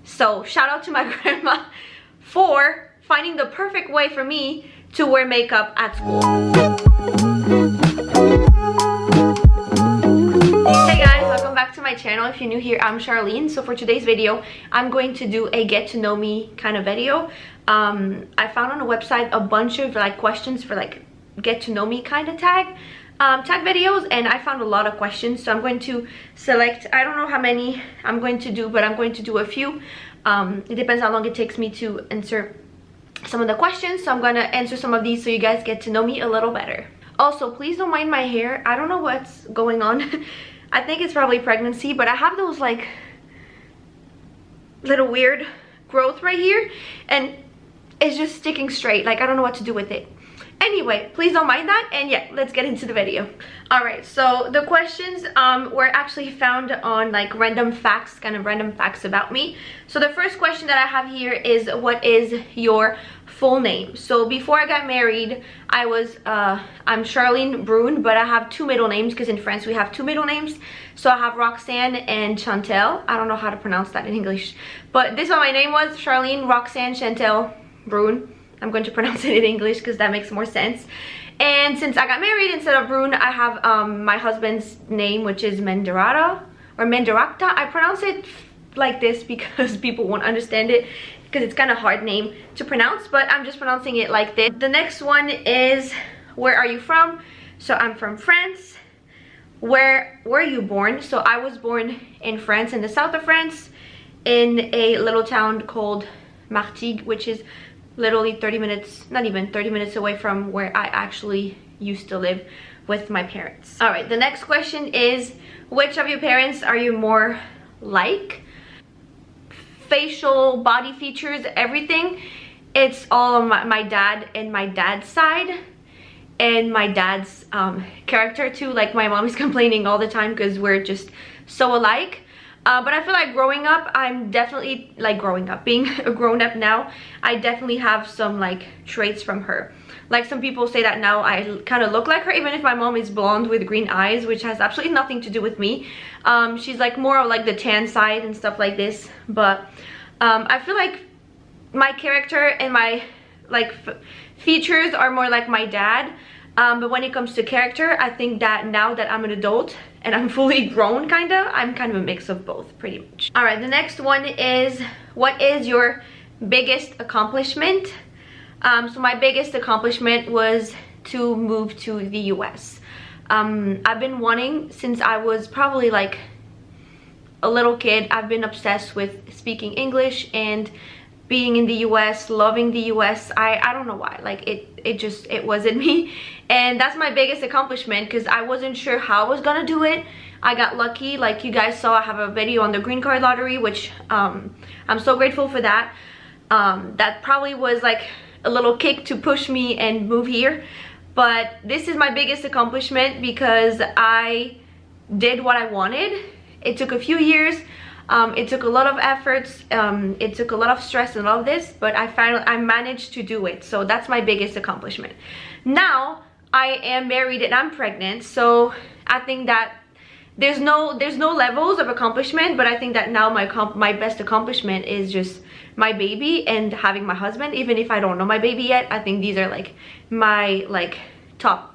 So shout out to my grandma for finding the perfect way for me to wear makeup at school. Hey guys, welcome back to my channel. If you're new here, I'm Charlene. So for today's video, I'm going to do a get to know me kind of video. I found on a website a bunch of like questions for like get to know me kind of tag videos, and I found a lot of questions, so I'm going to select, I don't know how many I'm going to do, but I'm going to do a few. It depends how long it takes me to answer some of the questions, so I'm going to answer some of these so you guys get to know me a little better. Also, please don't mind my hair. I don't know what's going on. I think it's probably pregnancy, but I have those like little weird growth right here, and it's just sticking straight. Like I don't know what to do with it. Anyway, please don't mind that, and yeah, let's get into the video. All right, so the questions were actually found on like random facts, kind of random facts about me. So the first question that I have here is, what is your full name? So before I got married, I'm Charlene Brune, but I have two middle names because in France we have two middle names. So I have Roxanne and Chantel. I don't know how to pronounce that in English, but this is what my name was: Charlene Roxanne Chantel Brune. I'm going to pronounce it in English because that makes more sense. And since I got married, instead of Brune, I have my husband's name, which is Mendarata or Mendarakta. I pronounce it like this because people won't understand it, because it's kind of hard name to pronounce, but I'm just pronouncing it like this. The next one is, where are you from? So I'm from France. Where were you born? So I was born in France, in the south of France, in a little town called Martigues, which is literally 30 minutes, not even 30 minutes away from where I actually used to live with my parents. All right, the next question is, which of your parents are you more like? Facial, body features, everything. It's all on my dad and my dad's side, and my dad's character too. Like my mom is complaining all the time because we're just so alike. But I feel like growing up, I'm definitely like being a grown-up now, I definitely have some like traits from her. Like some people say that now I kind of look like her, even if my mom is blonde with green eyes, which has absolutely nothing to do with me. She's like more of like the tan side and stuff like this. But I feel like my character and my like features are more like my dad. But when it comes to character, I think that now that I'm an adult and I'm fully grown, I'm kind of a mix of both, pretty much. All right, the next one is, what is your biggest accomplishment? So my biggest accomplishment was to move to the US. I've been wanting, since I was probably like a little kid, I've been obsessed with speaking English and being in the US, loving the US. I don't know why, like it was in me, and that's my biggest accomplishment because I wasn't sure how I was gonna do it. I got lucky, like you guys saw. I have a video on the green card lottery, which I'm so grateful for that. That probably was like a little kick to push me and move here, but this is my biggest accomplishment because I did what I wanted. It took a few years. It took a lot of efforts, it took a lot of stress and all of this, but I managed to do it. So that's my biggest accomplishment. Now I am married and I'm pregnant, so I think that there's no levels of accomplishment, but I think that now my best accomplishment is just my baby and having my husband. Even if I don't know my baby yet, I think these are like my like top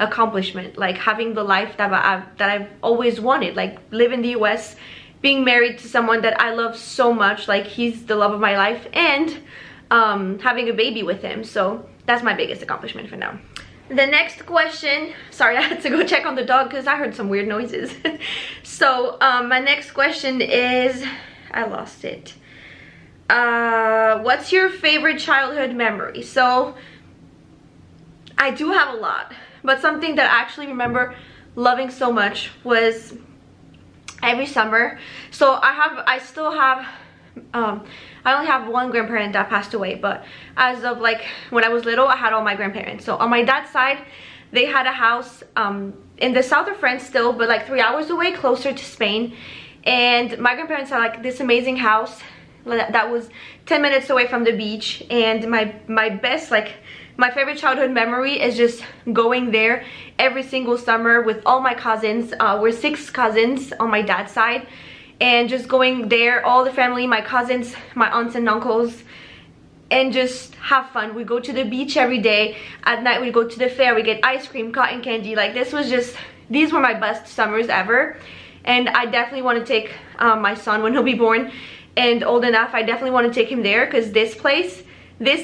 accomplishment, like having the life that I've always wanted, like live in the US, being married to someone that I love so much, like he's the love of my life, and having a baby with him. So that's my biggest accomplishment for now. The next question, sorry, I had to go check on the dog because I heard some weird noises. So my next question is, I lost it. What's your favorite childhood memory? So I do have a lot, but something that I actually remember loving so much was every summer. So I only have one grandparent that passed away, but as of like when I was little, I had all my grandparents. So on my dad's side, they had a house in the south of France still, but like 3 hours away, closer to Spain. And my grandparents had like this amazing house that was 10 minutes away from the beach. And my best, like my favorite childhood memory is just going there every single summer with all my cousins. We're 6 cousins on my dad's side, and just going there, all the family, my cousins, my aunts and uncles, and just have fun. We go to the beach every day. At night we go to the fair, we get ice cream, cotton candy. Like, these were my best summers ever. And I definitely want to take my son when he'll be born and old enough. I definitely want to take him there, because this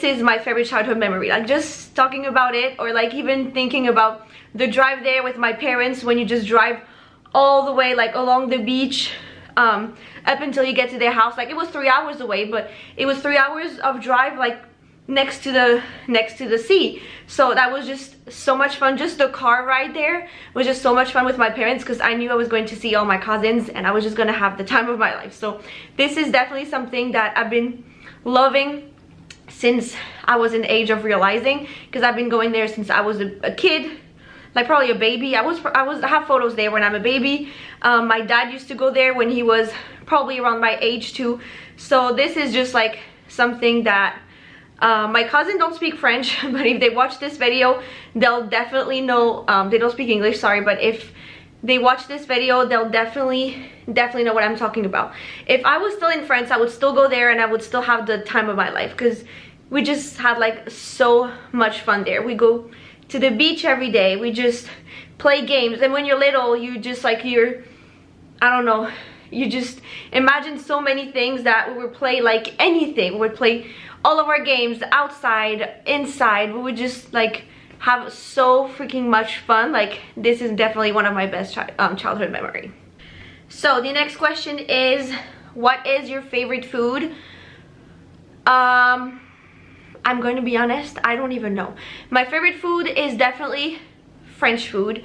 is my favorite childhood memory. Like, just talking about it, or like even thinking about the drive there with my parents, when you just drive all the way like along the beach up until you get to their house. Like, it was 3 hours away, but it was 3 hours of drive, like next to the sea. So that was just so much fun. Just the car ride there was just so much fun with my parents, because I knew I was going to see all my cousins and I was just gonna have the time of my life. So this is definitely something that I've been loving since I was in the age of realizing, because I've been going there since I was a kid, like probably a baby. I have photos there when I'm a baby. My dad used to go there when he was probably around my age too. So this is just like something that my cousin don't speak French, but if they watch this video, they'll definitely know. They don't speak English, sorry, but if they watch this video, they'll definitely know what I'm talking about. If I was still in France, I would still go there and I would still have the time of my life, because we just had like so much fun there. We go to the beach every day, we just play games. And when you're little, you just like, I don't know, you just imagine so many things that we would play, like anything. We would play all of our games outside, inside. We would just like have so freaking much fun. Like, this is definitely one of my best childhood memory. So the next question is, what is your favorite food? I'm going to be honest, I don't even know. My favorite food is definitely French food.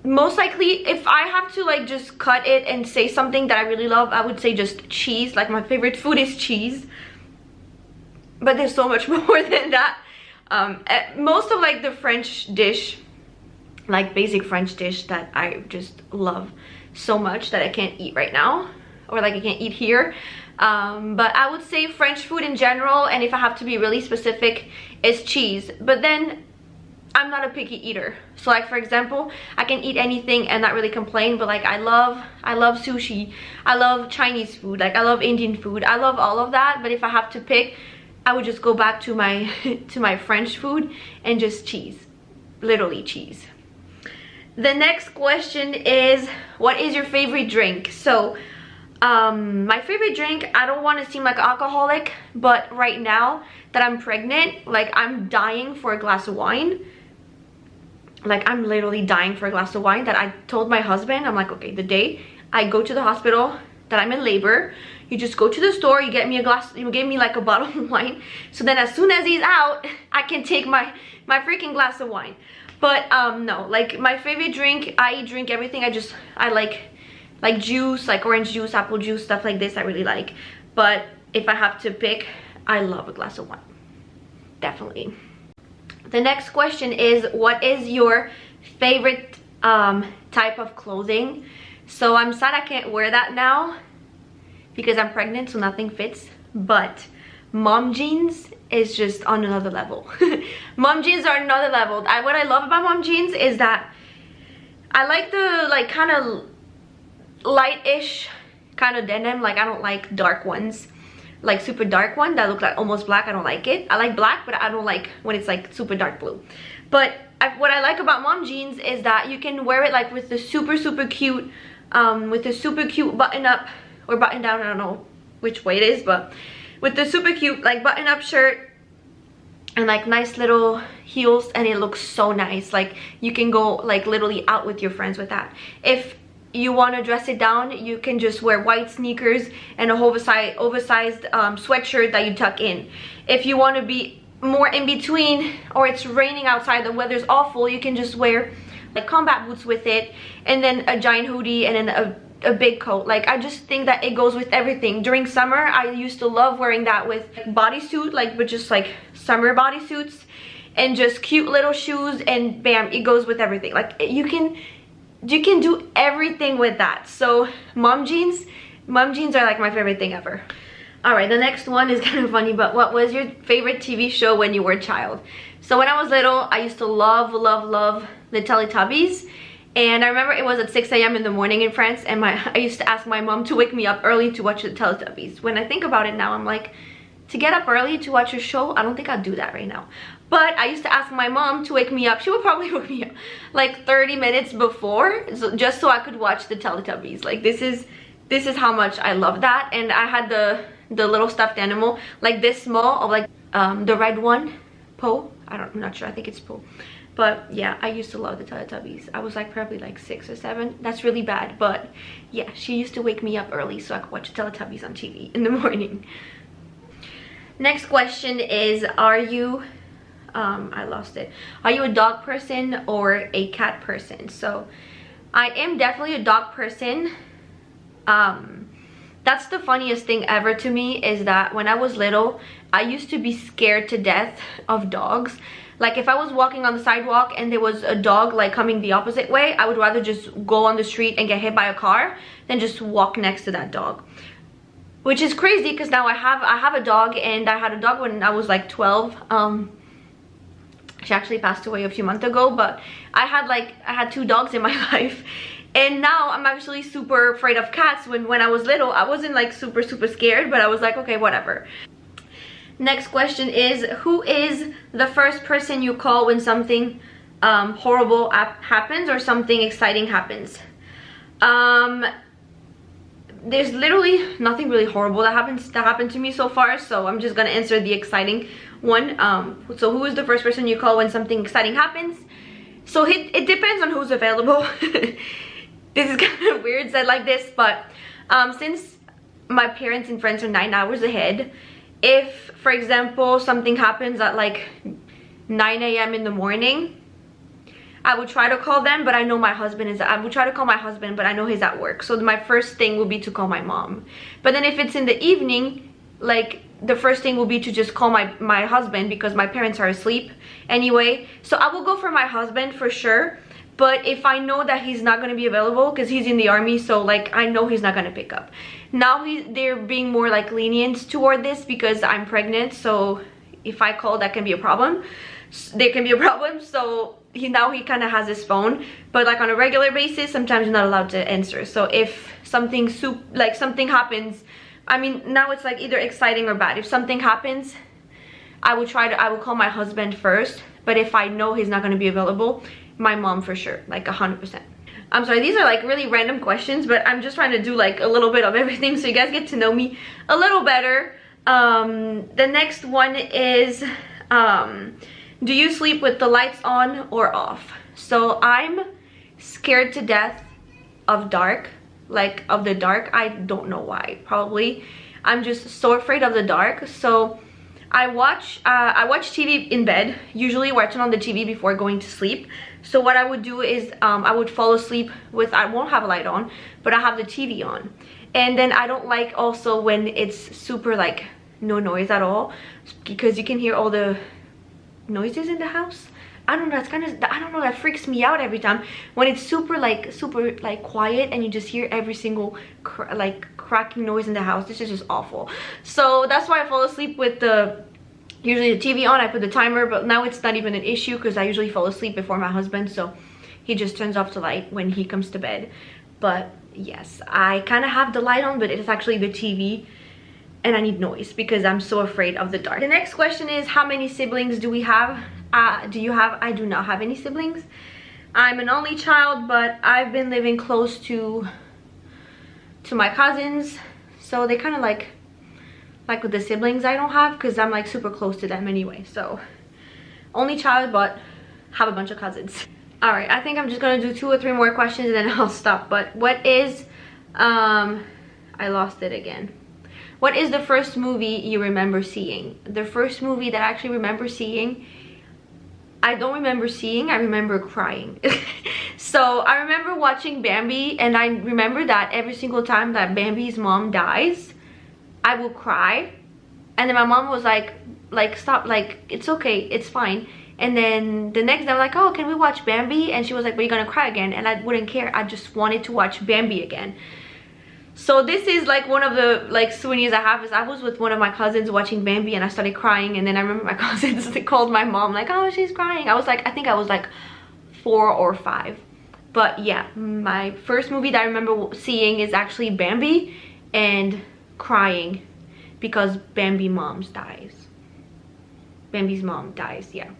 Most likely, if I have to like just cut it and say something that I really love, I would say just cheese. Like, my favorite food is cheese, but there's so much more than that. Most of like the French dish, like basic French dish that I just love so much that I can't eat right now, or like I can't eat here. But I would say French food in general, and if I have to be really specific, is cheese. But then I'm not a picky eater, so like for example, I can eat anything and not really complain. But like, I love sushi, I love Chinese food, like I love Indian food, I love all of that. But if I have to pick, I would just go back to my to my French food and just cheese, literally cheese. The next question is, what is your favorite drink? So my favorite drink, I don't want to seem like an alcoholic, but right now that I'm pregnant, like I'm dying for a glass of wine. Like, I'm literally dying for a glass of wine. That I told my husband, I'm like, okay, the day I go to the hospital that I'm in labor, you just go to the store, you get me a glass, you give me like a bottle of wine, so then as soon as he's out, I can take my freaking glass of wine. But no, like my favorite drink, I drink everything. I like juice, like orange juice, apple juice, stuff like this I really like. But if I have to pick, I love a glass of wine, definitely. The next question is, what is your favorite type of clothing? So I'm sad I can't wear that now because I'm pregnant, so nothing fits. But mom jeans is just on another level. Mom jeans are another level. What I love about mom jeans is that I like the like kind of light-ish kind of denim. Like, I don't like dark ones, like super dark one that look like almost black. I don't like it. I like black, but I don't like when it's like super dark blue. But what I like about mom jeans is that you can wear it like with the super cute button up or button down, I don't know which way it is, but with the super cute like button up shirt and like nice little heels, and it looks so nice. Like, you can go like literally out with your friends with that. If you want to dress it down, you can just wear white sneakers and a oversized sweatshirt that you tuck in. If you want to be more in between, or it's raining outside, the weather's awful, you can just wear like combat boots with it, and then a giant hoodie, and then a big coat. Like, I just think that it goes with everything. During summer, I used to love wearing that with bodysuit, like with just like summer bodysuits and just cute little shoes, and bam, it goes with everything. Like, you can do everything with that. So mom jeans are like my favorite thing ever. All right, the next one is kind of funny, but what was your favorite TV show when you were a child? So when I was little, I used to love the Teletubbies, And I remember it was at 6 a.m. in the morning in France, and I used to ask my mom to wake me up early to watch the Teletubbies. When I think about it now, I'm like, to get up early to watch a show, I don't think I'd do that right now. But I used to ask my mom to wake me up. She would probably wake me up like 30 minutes before, just so I could watch the Teletubbies. Like, this is how much I love that. And I had the little stuffed animal, like this small, of like the red one, Poe. I'm not sure, I think it's Poe. But yeah, I used to love the Teletubbies. I was like probably like 6 or 7. That's really bad, but yeah, she used to wake me up early so I could watch the Teletubbies on TV in the morning. Next question is, are you I lost it. Are you a dog person or a cat person? So I am definitely a dog person. That's the funniest thing ever to me, is that when I was little, I used to be scared to death of dogs. Like, if I was walking on the sidewalk and there was a dog like coming the opposite way, I would rather just go on the street and get hit by a car than just walk next to that dog. Which is crazy, because now I have a dog, and I had a dog when I was like 12. She actually passed away a few months ago, but I had 2 dogs in my life. And now I'm actually super afraid of cats. When I was little, I wasn't like super scared, but I was like, okay, whatever. Next question is, who is the first person you call when something horrible happens or something exciting happens? There's literally nothing really horrible that happened to me so far, so I'm just gonna answer the exciting one. So who is the first person you call when something exciting happens? So it depends on who's available. This is kind of weird said like this, but since my parents and friends are 9 hours ahead, if, for example, something happens at like 9 a.m. in the morning, I would try to call them, but I know my husband I would try to call my husband, but I know he's at work. So my first thing will be to call my mom. But then if it's in the evening, like, the first thing will be to just call my husband, because my parents are asleep anyway. So I will go for my husband for sure. But if I know that he's not going to be available, because he's in the army, so like I know he's not going to pick up. Now they're being more like lenient toward this because I'm pregnant, so if I call, that can be a problem. There can be a problem. So now he kind of has his phone, but like on a regular basis, sometimes you're not allowed to answer. So if something happens, I mean, now it's like either exciting or bad. If something happens, I will call my husband first. But if I know he's not going to be available, my mom for sure, like 100%. I'm sorry, these are like really random questions, but I'm just trying to do like a little bit of everything so you guys get to know me a little better. The next one is, do you sleep with the lights on or off? So I'm scared to death of dark, like of the dark. I don't know why. Probably I'm just so afraid of the dark. So I watch TV in bed. Usually I turn on the TV before going to sleep. So what I would do is I would fall asleep with, I won't have a light on, but I have the TV on. And then I don't like also when it's super like no noise at all, because you can hear all the noises in the house. I don't know, that's kind of, I don't know, that freaks me out every time when it's super quiet and you just hear every single cracking noise in the house. This is just awful. So that's why I fall asleep with usually the TV on. I put the timer, but now it's not even an issue because I usually fall asleep before my husband, so he just turns off the light when he comes to bed. But yes, I kind of have the light on, but it's actually the TV, and I need noise because I'm so afraid of the dark. The next question is, how many siblings do we have? Do you have? I do not have any siblings. I'm an only child, but I've been living close to my cousins, so they kind of like with the siblings I don't have, because I'm like super close to them anyway. So only child, but have a bunch of cousins. All right, I think I'm just gonna do 2 or 3 more questions and then I'll stop. But what is I lost it again. What is the first movie you remember seeing? The first movie that I actually remember seeing, I don't remember seeing, I remember crying. So I remember watching Bambi, and I remember that every single time that Bambi's mom dies, I will cry. And then my mom was like stop, like it's okay, it's fine. And then the next day I'm like, oh, can we watch Bambi? And she was like, but you're gonna cry again. And I wouldn't care, I just wanted to watch Bambi again. So this is like one of the like souvenirs I have, is I was with one of my cousins watching Bambi and I started crying, and then I remember my cousins, they called my mom like, oh, she's crying. I think I was like 4 or 5. But yeah, my first movie that I remember seeing is actually Bambi and crying because Bambi's mom dies, yeah,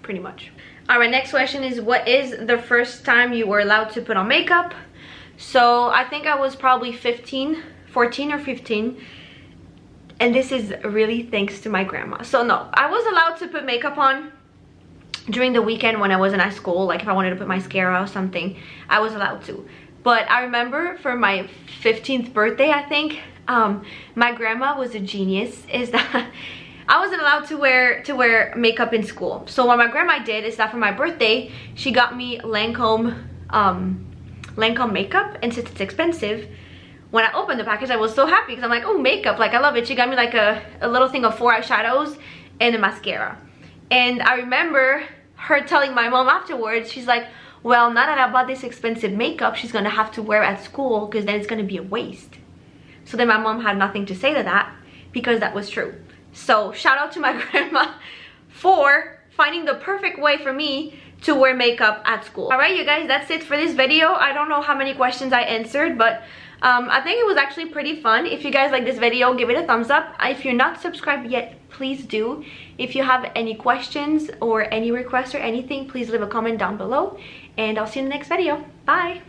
pretty much. All right, next question is, what is the first time you were allowed to put on makeup? So I think I was probably 14 or 15, and this is really thanks to my grandma. So no, I was allowed to put makeup on during the weekend when I wasn't at school. Like if I wanted to put mascara or something, I was allowed to. But I remember for my 15th birthday, I think, my grandma was a genius, is that I wasn't allowed to wear makeup in school. So what my grandma did is that for my birthday, she got me Lancome makeup, and since it's expensive, when I opened the package, I was so happy because I'm like, oh, makeup, like I love it. She got me like a little thing of 4 eyeshadows and a mascara. And I remember her telling my mom afterwards, she's like, well, now that I bought this expensive makeup, she's gonna have to wear it at school because then it's gonna be a waste. So then my mom had nothing to say to that because that was true. So shout out to my grandma for finding the perfect way for me to wear makeup at school. All right, you guys, that's it for this video. I don't know how many questions I answered, but I think it was actually pretty fun. If you guys like this video, give it a thumbs up. If you're not subscribed yet, please do. If you have any questions or any requests or anything, please leave a comment down below, and I'll see you in the next video. Bye.